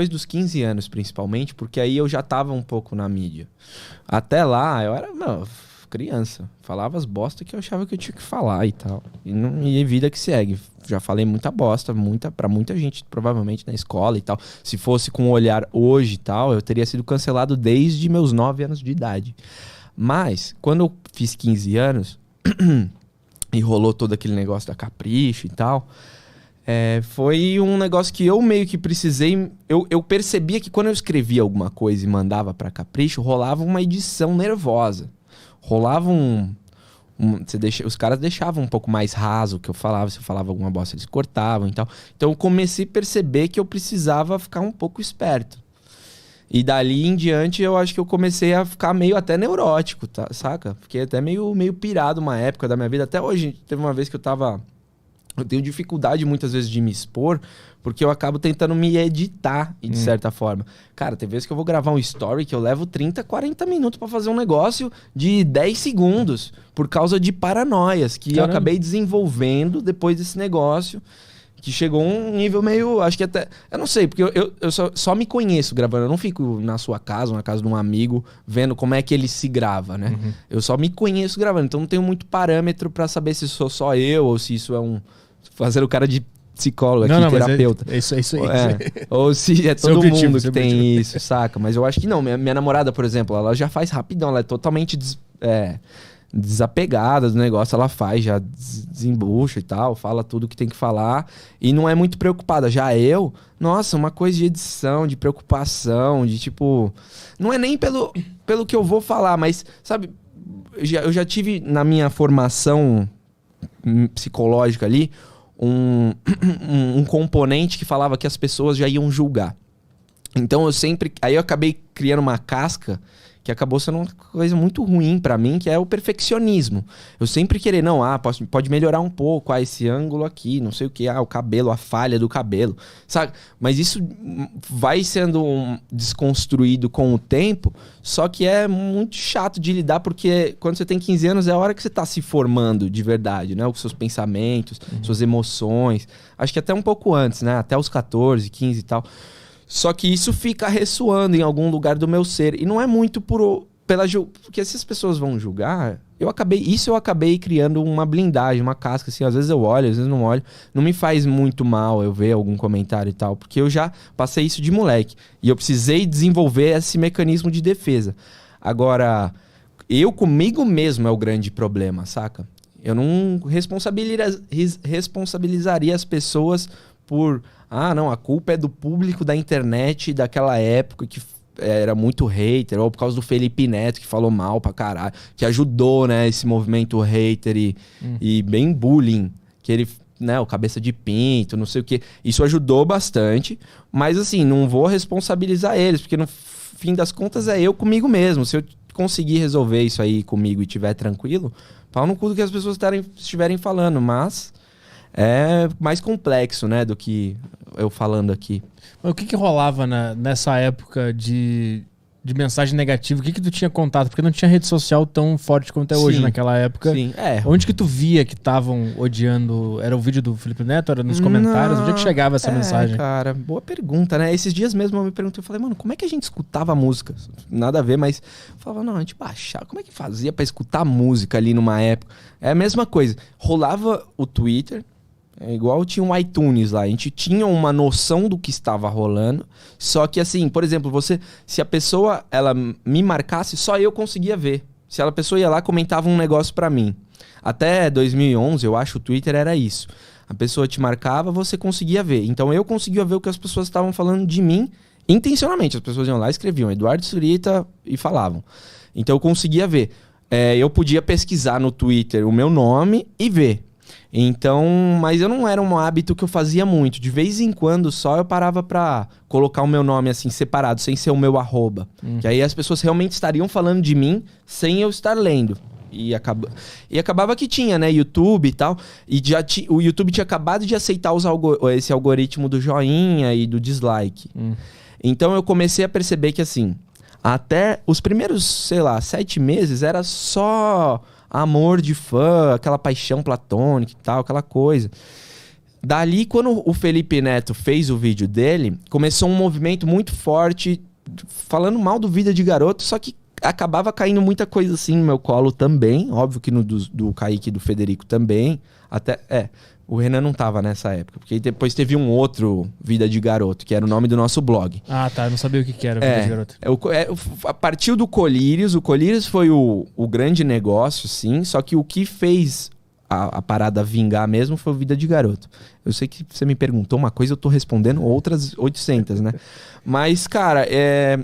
depois dos 15 anos, principalmente, porque aí eu já tava um pouco na mídia. Até lá, eu era, meu, criança. Falava as bosta que eu achava que eu tinha que falar e tal. E vida que segue. Já falei muita bosta, pra muita gente, provavelmente, na escola e tal. Se fosse com o olhar hoje e tal, eu teria sido cancelado desde meus 9 anos de idade. Mas, quando eu fiz 15 anos, e rolou todo aquele negócio da Capricho e tal... foi um negócio que eu meio que precisei... Eu percebia que quando eu escrevia alguma coisa e mandava pra Capricho, rolava uma edição nervosa. Rolava os caras deixavam um pouco mais raso o que eu falava. Se eu falava alguma bosta, eles cortavam e tal. Então eu comecei a perceber que eu precisava ficar um pouco esperto. E dali em diante eu acho que eu comecei a ficar meio até neurótico, tá, saca? Fiquei até meio pirado uma época da minha vida. Até hoje, teve uma vez que eu tenho dificuldade muitas vezes de me expor, porque eu acabo tentando me editar, de certa forma. Cara, tem vezes que eu vou gravar um story que eu levo 30, 40 minutos pra fazer um negócio de 10 segundos, por causa de paranoias que eu acabei desenvolvendo depois desse negócio, que chegou a um nível meio, acho que até... Eu não sei, porque eu só me conheço gravando, eu não fico na sua casa, ou na casa de um amigo, vendo como é que ele se grava, né? Eu só me conheço gravando, então não tenho muito parâmetro pra saber se sou só eu, ou se isso é fazer o cara de psicólogo aqui, terapeuta. Isso aí. Ou se é todo mundo que tem isso, saca? Mas eu acho que não. Minha namorada, por exemplo, ela já faz rapidão. Ela é totalmente desapegada do negócio. Ela faz, já desembucha e tal. Fala tudo que tem que falar. E não é muito preocupada. Já eu, nossa, uma coisa de edição, de preocupação, de tipo... Não é nem pelo que eu vou falar, mas, sabe... Eu já tive na minha formação psicológica ali... Um componente que falava que as pessoas já iam julgar. Então aí eu acabei criando uma casca que acabou sendo uma coisa muito ruim pra mim, que é o perfeccionismo. Eu sempre querer, não, pode melhorar um pouco, esse ângulo aqui, não sei o que, o cabelo, a falha do cabelo, sabe? Mas isso vai sendo desconstruído com o tempo, só que é muito chato de lidar, porque quando você tem 15 anos é a hora que você tá se formando de verdade, né? Os seus pensamentos, suas emoções, acho que até um pouco antes, né? Até os 14, 15 e tal. Só que isso fica ressoando em algum lugar do meu ser. E não é muito porque se as pessoas vão julgar, eu acabei criando uma blindagem, uma casca, assim. Às vezes eu olho, às vezes não olho. Não me faz muito mal eu ver algum comentário e tal. Porque eu já passei isso de moleque. E eu precisei desenvolver esse mecanismo de defesa. Agora, eu comigo mesmo é o grande problema, saca? Eu não responsabilizaria as pessoas por... não, a culpa é do público da internet daquela época que era muito hater, ou por causa do Felipe Neto que falou mal pra caralho, que ajudou, né, esse movimento hater e bem bullying, que ele, né, o cabeça de pinto, não sei o que. Isso ajudou bastante, mas assim, não vou responsabilizar eles, porque no fim das contas é eu comigo mesmo. Se eu conseguir resolver isso aí comigo e estiver tranquilo, pau no cu do que as pessoas estiverem falando, mas... é mais complexo, né, do que eu falando aqui. Mas o que rolava nessa época de mensagem negativa? O que tu tinha contato? Porque não tinha rede social tão forte quanto é hoje naquela época. Sim, Onde que tu via que estavam odiando? Era o vídeo do Felipe Neto? Era nos comentários? Onde é que chegava essa mensagem? Cara, boa pergunta, né? Esses dias mesmo eu me perguntei, eu falei, mano, como é que a gente escutava música? Nada a ver, mas eu falava, não, a gente baixava. Como é que fazia pra escutar música ali numa época? É a mesma coisa. Rolava o Twitter... igual tinha um iTunes lá, a gente tinha uma noção do que estava rolando, só que assim, por exemplo, se a pessoa, ela me marcasse, só eu conseguia ver. Se a pessoa ia lá, comentava um negócio pra mim. Até 2011, eu acho, o Twitter era isso. A pessoa te marcava, você conseguia ver. Então eu conseguia ver o que as pessoas estavam falando de mim, intencionalmente. As pessoas iam lá, escreviam Eduardo Surita e falavam. Então eu conseguia ver. Eu podia pesquisar no Twitter o meu nome e ver. Então, mas eu não era um hábito que eu fazia muito. De vez em quando só eu parava pra colocar o meu nome assim, separado, sem ser o meu arroba. Que aí as pessoas realmente estariam falando de mim sem eu estar lendo. E acabava que tinha, né, YouTube e tal. E o YouTube tinha acabado de aceitar esse algoritmo do joinha e do dislike. Então eu comecei a perceber que assim, até os primeiros, 7 meses era só... amor de fã, aquela paixão platônica e tal, aquela coisa. Dali, quando o Felipe Neto fez o vídeo dele, começou um movimento muito forte falando mal do Vida de Garoto, só que acabava caindo muita coisa assim no meu colo também. Óbvio que no do Kaique e do Federico também. O Renan não tava nessa época. Porque depois teve um outro Vida de Garoto, que era o nome do nosso blog. Ah, tá. Eu não sabia o que era Vida de Garoto. Partiu do Colírios. O Colírios foi o grande negócio, sim. Só que o que fez a parada vingar mesmo foi o Vida de Garoto. Eu sei que você me perguntou uma coisa, eu tô respondendo outras 800, né? Mas, cara,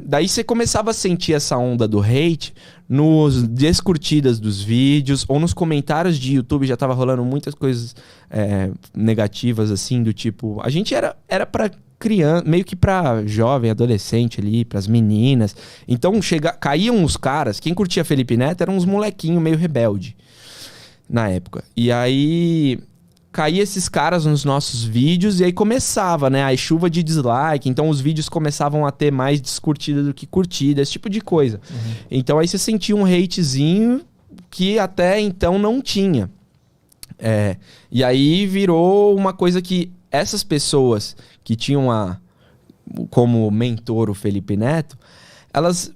daí você começava a sentir essa onda do hate nos descurtidas dos vídeos ou nos comentários de YouTube. Já tava rolando muitas coisas negativas, assim, do tipo... A gente era pra criança, meio que pra jovem, adolescente ali, pras meninas. Então, caíam os caras... Quem curtia Felipe Neto eram uns molequinhos meio rebelde na época. E aí... caía esses caras nos nossos vídeos e aí começava, né? A chuva de dislike. Então os vídeos começavam a ter mais descurtida do que curtida, esse tipo de coisa. Uhum. Então aí você sentia um hatezinho que até então não tinha. E aí virou uma coisa que essas pessoas que tinham como mentor o Felipe Neto, elas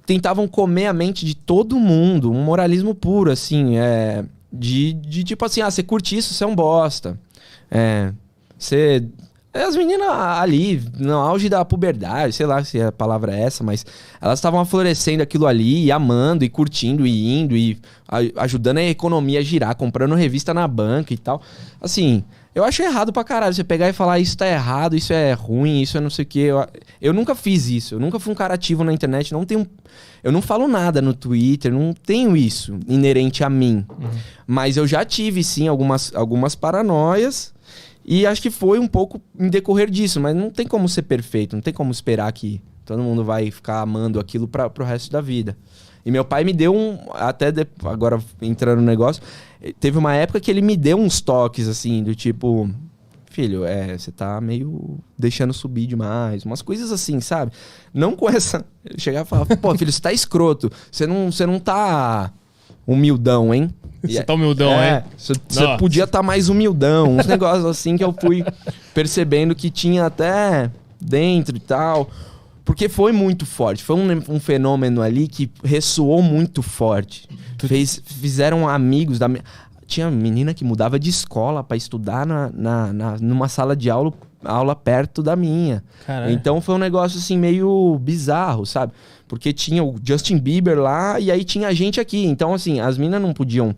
tentavam comer a mente de todo mundo, um moralismo puro, assim, de tipo assim, você curte isso, você é um bosta. As meninas ali, no auge da puberdade, sei lá se a palavra é essa, mas elas estavam florescendo aquilo ali, e amando, e curtindo, e indo, e ajudando a economia a girar, comprando revista na banca e tal. Assim, eu acho errado pra caralho você pegar e falar isso tá errado, isso é ruim, isso é não sei o quê. Eu nunca fiz isso, eu nunca fui um cara ativo na internet, eu não falo nada no Twitter, não tenho isso inerente a mim. Uhum. Mas eu já tive, sim, algumas paranoias. E acho que foi um pouco em decorrer disso. Mas não tem como ser perfeito, não tem como esperar que todo mundo vai ficar amando aquilo pro resto da vida. E meu pai me deu agora entrando no negócio, teve uma época que ele me deu uns toques, assim, do tipo... Filho, você tá meio deixando subir demais. Umas coisas assim, sabe? Não com essa... Chegar e falar, pô, filho, você tá escroto. Você não tá humildão, hein? Você tá humildão, hein? Você podia estar mais humildão. Uns negócios assim que eu fui percebendo que tinha até dentro e tal. Porque foi muito forte. Foi um fenômeno ali que ressoou muito forte. Fizeram amigos da... Tinha menina que mudava de escola pra estudar numa sala de aula perto da minha. Caralho. Então foi um negócio assim meio bizarro, sabe? Porque tinha o Justin Bieber lá e aí tinha a gente aqui. Então assim, as meninas não podiam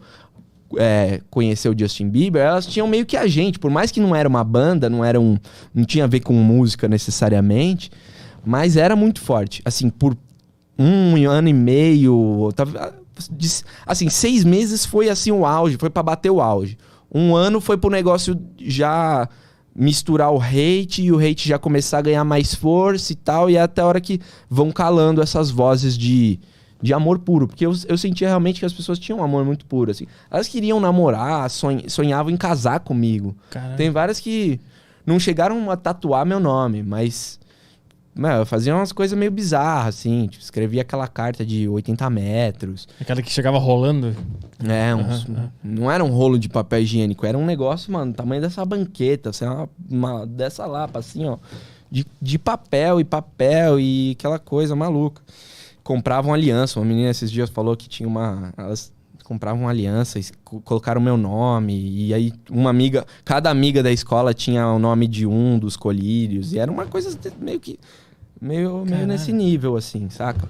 conhecer o Justin Bieber, elas tinham meio que a gente. Por mais que não era uma banda, não tinha a ver com música necessariamente, mas era muito forte. Assim, por 1 ano e meio... Assim, 6 meses foi assim o auge, foi pra bater o auge. 1 ano foi pro negócio já misturar o hate e o hate já começar a ganhar mais força e tal, e até a hora que vão calando essas vozes de amor puro, porque eu sentia realmente que as pessoas tinham um amor muito puro, assim. Elas queriam namorar, sonhavam em casar comigo. Caramba. Tem várias que não chegaram a tatuar meu nome, mas... eu fazia umas coisas meio bizarras, assim. Tipo, escrevia aquela carta de 80 metros. Aquela que chegava rolando? Não era um rolo de papel higiênico. Era um negócio, mano, tamanho dessa banqueta. Assim, dessa lapa, assim, ó. De papel e aquela coisa maluca. Compravam aliança. Uma menina esses dias falou que tinha elas compravam aliança, colocaram meu nome. E aí, cada amiga da escola tinha o nome de um dos colírios. E era uma coisa meio nesse nível, assim, saca?